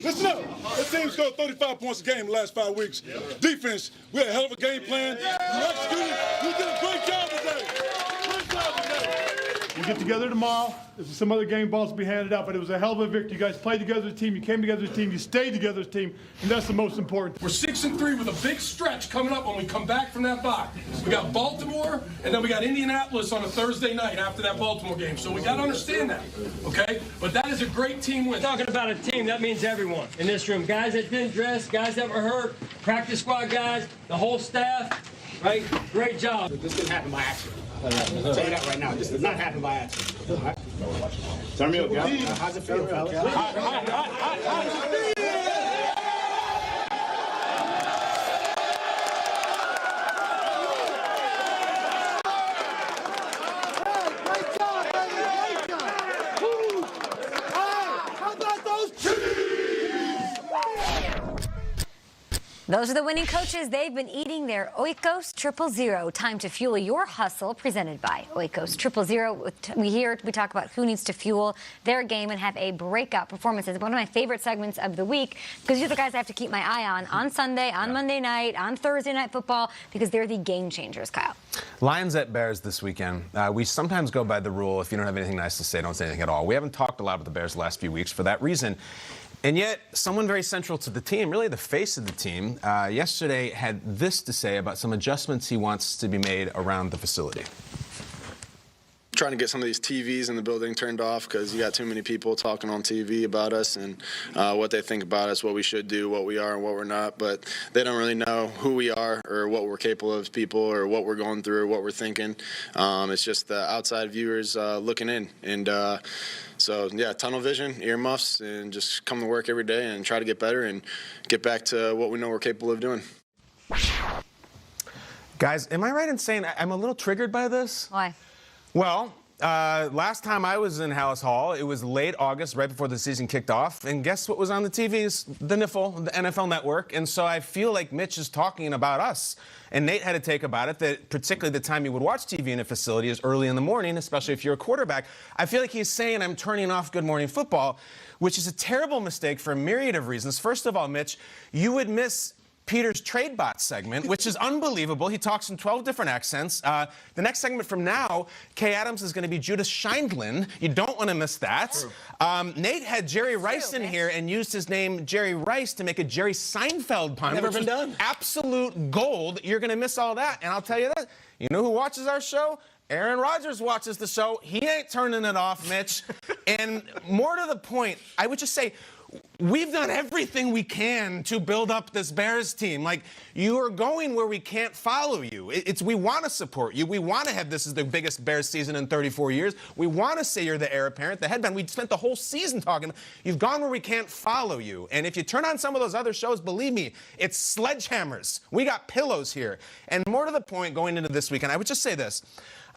Listen up. That team scored 35 points a game in the last 5 weeks. Defense, we had a hell of a game plan. You executed. You did a great job today. Great job today. We get together tomorrow. There's some other game balls to be handed out, but it was a hell of a victory. You guys played together as a team. You came together as a team. You stayed together as a team, and that's the most important. We're 6-3 with a big stretch coming up when we come back from that bye. We got Baltimore, and then we got Indianapolis on a Thursday night after that Baltimore game. So we got to understand that, okay? But that is a great team win. Talking about a team, that means everyone in this room. Guys that didn't dress, guys that were hurt, practice squad guys, the whole staff, right? Great job. This didn't happen by accident. I'll tell you that right now. This did not happen by accident. All right? Turn me up, guys. How's it feel? Those are the winning coaches. They've been eating their Oikos 000. Time to fuel your hustle, presented by Oikos 000. We talk about who needs to fuel their game and have a breakout performance. It's one of my favorite segments of the week because you're the guys I have to keep my eye on Sunday, on Monday night, on Thursday night football, because they're the game changers, Kyle. Lions at Bears this weekend. We sometimes go by the rule, if you don't have anything nice to say, don't say anything at all. We haven't talked a lot about the Bears the last few weeks for that reason. And yet, someone very central to the team, really the face of the team, yesterday had this to say about some adjustments he wants to be made around the facility. Trying to get some of these TVs in the building turned off because you got too many people talking on TV about us and what they think about us, what we should do, what we are and what we're not. But they don't really know who we are or what we're capable of as people or what we're going through or what we're thinking. It's just the outside viewers looking in. And so, yeah, tunnel vision, earmuffs, and just come to work every day and try to get better and get back to what we know we're capable of doing. Guys, am I right in saying I'm a little triggered by this? Why? Well, last time I was in Hallis Hall, it was late August, right before the season kicked off. And guess what was on the TVs? The NIFL, the NFL Network. And so I feel like Mitch is talking about us. And Nate had a take about it that particularly the time you would watch TV in a facility is early in the morning, especially if you're a quarterback. I feel like he's saying I'm turning off Good Morning Football, which is a terrible mistake for a myriad of reasons. First of all, Mitch, you would miss Peter's Trade Bot segment, which is unbelievable. He talks in 12 different accents. The next segment from now, Kay Adams is going to be Judas Scheindlin. You don't want to miss that. Nate had Jerry Rice in here and used his name Jerry Rice to make a Jerry Seinfeld pun. Never been done. Absolute gold. You're going to miss all that. And I'll tell you that. You know who watches our show? Aaron Rodgers watches the show. He ain't turning it off, Mitch. And more to the point, I would just say, we've done everything we can to build up this Bears team. Like, you are going where we can't follow you. We want to support you. We want to have this as the biggest Bears season in 34 years. We want to say you're the heir apparent, the headband. We spent the whole season talking. You've gone where we can't follow you. And if you turn on some of those other shows, believe me, it's sledgehammers. We got pillows here. And more to the point, going into this weekend, I would just say this.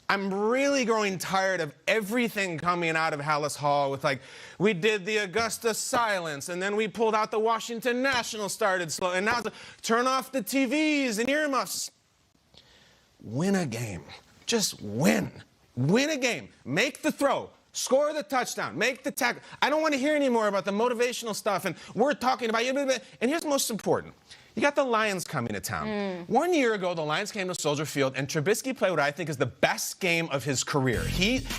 I'm really growing tired of everything coming out of Hallis Hall with, like, we did the Augusta silence, and then we pulled out the Washington National started slow, and now turn off the TVs and earmuffs. Win a game. Just win. Win a game. Make the throw. Score the touchdown. Make the tackle. I don't want to hear any more about the motivational stuff, and we're talking about you. And here's the most important. You got the Lions coming to town. 1 year ago, the Lions came to Soldier Field, and Trubisky played what I think is the best game of his career.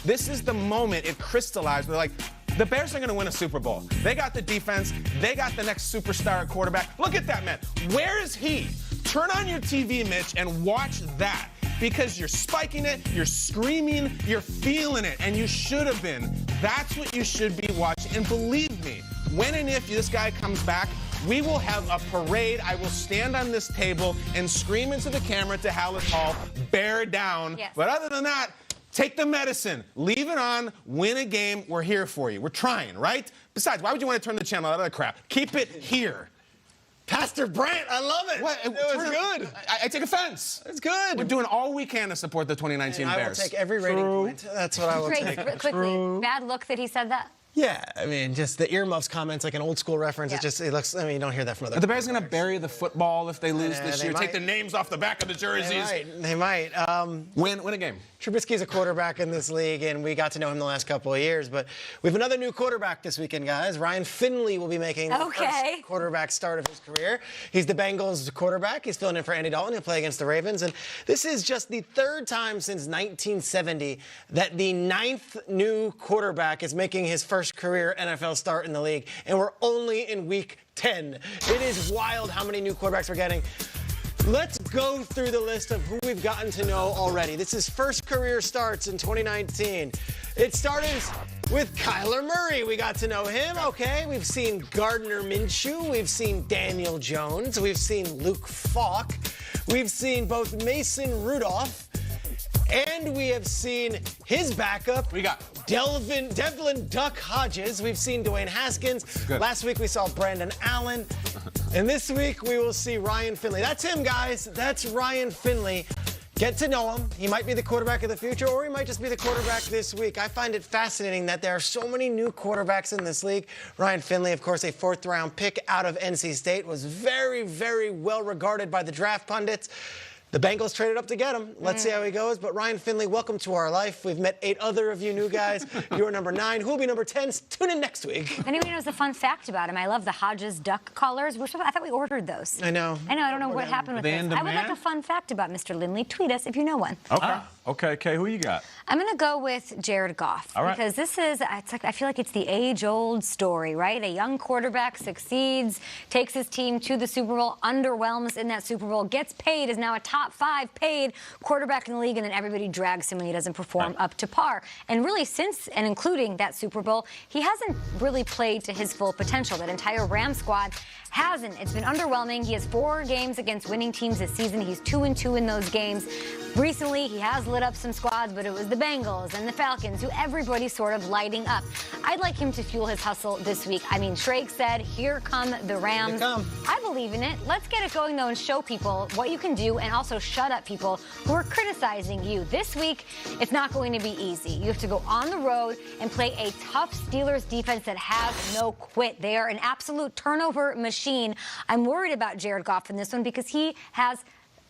This is the moment it crystallized. They're like, the Bears are going to win a Super Bowl. They got the defense. They got the next superstar at quarterback. Look at that man. Where is he? Turn on your TV, Mitch, and watch that. Because you're spiking it, you're screaming, you're feeling it, and you should have been. That's what you should be watching. And believe me, when and if this guy comes back, we will have a parade. I will stand on this table and scream into the camera to Hallis Hall, bear down. Yes. But other than that, take the medicine. Leave it on. Win a game. We're here for you. We're trying, right? Besides, why would you want to turn the channel out of the crap? Keep it here. Pastor Brant, I love it. What? It was good. I take offense. It's good. We're doing all we can to support the 2019 I Bears. will take every rating point. That's what I will take. Quickly, bad look that he said that? Yeah, I mean, just the earmuffs comments, like an old school reference. Yeah. It looks, I mean, you don't hear that from other Are the Bears going to bury the football if they lose this they year? might. Take the names off the back of the jerseys? They might. Win a game. Trubisky's a quarterback in this league, and we got to know him the last couple of years. But we have another new quarterback this weekend, guys. Ryan Finley will be making the first quarterback start of his career. He's the Bengals quarterback. He's filling in for Andy Dalton. He'll play against the Ravens. And this is just the third time since 1970 that the 9th new quarterback is making his first career NFL start in the league. And we're only in week 10. It is wild how many new quarterbacks we're getting. Let's go through the list of who we've gotten to know already. This is first career starts in 2019. It started with Kyler Murray. We got to know him, okay. We've seen Gardner Minshew. We've seen Daniel Jones. We've seen Luke Falk. We've seen both Mason Rudolph. And we have seen his backup. We got Devlin Duck Hodges. We've seen Dwayne Haskins. Good. Last week we saw Brandon Allen. And this week we will see Ryan Finley. That's him, guys. That's Ryan Finley. Get to know him. He might be the quarterback of the future, or he might just be the quarterback this week. I find it fascinating that there are so many new quarterbacks in this league. Ryan Finley, of course, a 4th-round pick out of NC State, was very, very well regarded by the draft pundits. The Bengals traded up to get him. Let's see how he goes. But Ryan Finley, welcome to our life. We've met 8 other of you new guys. You're number 9. Who will be number 10? Tune in next week. If anyone knows a fun fact about him, I love the Hodges duck collars. I thought we ordered those. I know. I don't know what happened with they this. in I would like demand? a fun fact about Mr. Lindley. Tweet us if you know one. Okay. Okay, Kay, who you got? I'm going to go with Jared Goff. All right. Because this is, I feel like it's the age-old story, right? A young quarterback succeeds, takes his team to the Super Bowl, underwhelms in that Super Bowl, gets paid, is now a top 5 paid quarterback in the league, and then everybody drags him when he doesn't perform up to par. And really, since and including that Super Bowl, he hasn't really played to his full potential. That entire Rams squad hasn't. It's been underwhelming. He has 4 games against winning teams this season. He's 2-2 in those games. Recently, he has lit up some squads, but it was the Bengals and the Falcons who everybody's sort of lighting up. I'd like him to fuel his hustle this week. I mean, Shrake said, here come the Rams. Here come. I believe in it. Let's get it going, though, and show people what you can do, and also shut up people who are criticizing you. This week, it's not going to be easy. You have to go on the road and play a tough Steelers defense that has no quit. They are an absolute turnover machine. I'm worried about Jared Goff in this one because he has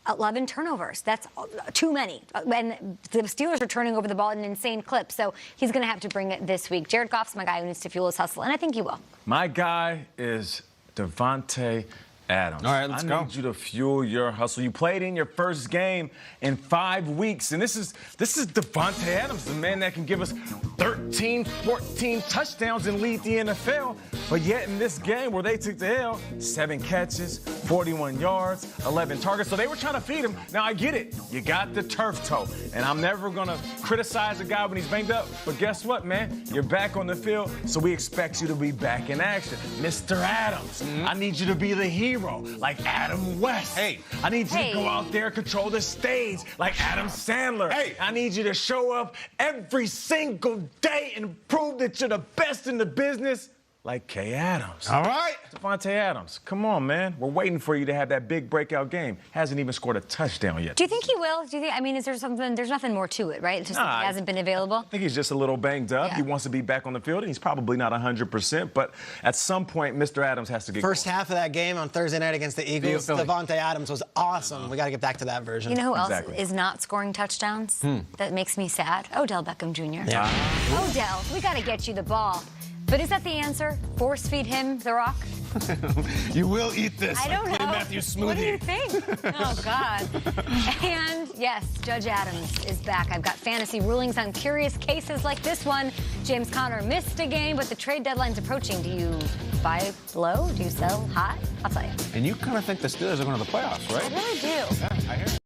11 turnovers. That's too many. And the Steelers are turning over the ball at an insane clip. So he's going to have to bring it this week. Jared Goff's my guy who needs to fuel his hustle, and I think he will. My guy is Davante Adams. All right, let's go. I need you to fuel your hustle. You played in your first game in 5 weeks, and this is Davante Adams, the man that can give us 13, 14 touchdowns and lead the NFL. But yet in this game where they took the L, 7 catches, 41 yards, 11 targets. So they were trying to feed him. Now I get it. You got the turf toe, and I'm never gonna criticize a guy when he's banged up. But guess what, man? You're back on the field, so we expect you to be back in action, Mr. Adams. I need you to be the hero. Like Adam West. Hey. I need you to go out there and control the stage like Adam Sandler. Hey. I need you to show up every single day and prove that you're the best in the business like Kay Adams. All right. Davante Adams, come on, man. We're waiting for you to have that big breakout game. Hasn't even scored a touchdown yet. Do you think he will? Do you think? I mean, is there something? There's nothing more to it, right? It's just that he hasn't been available. I think he's just a little banged up. Yeah. He wants to be back on the field, and he's probably not 100%. But at some point, Mr. Adams has to get First going. half of that game on Thursday night against the Eagles, Davante Adams was awesome. We got to get back to that version. You know who else Exactly. is not scoring touchdowns? That makes me sad. Odell Beckham Jr. Yeah. Odell, we got to get you the ball. But is that the answer? Force feed him the rock? You will eat this. I don't know. Clay Matthews smoothie. What do you think? Oh, God. And, yes, Judge Adams is back. I've got fantasy rulings on curious cases like this one. James Conner missed a game, but the trade deadline's approaching. Do you buy low? Do you sell high? I'll tell you. And you kind of think the Steelers are going to the playoffs, right? I really do. Yeah, I hear.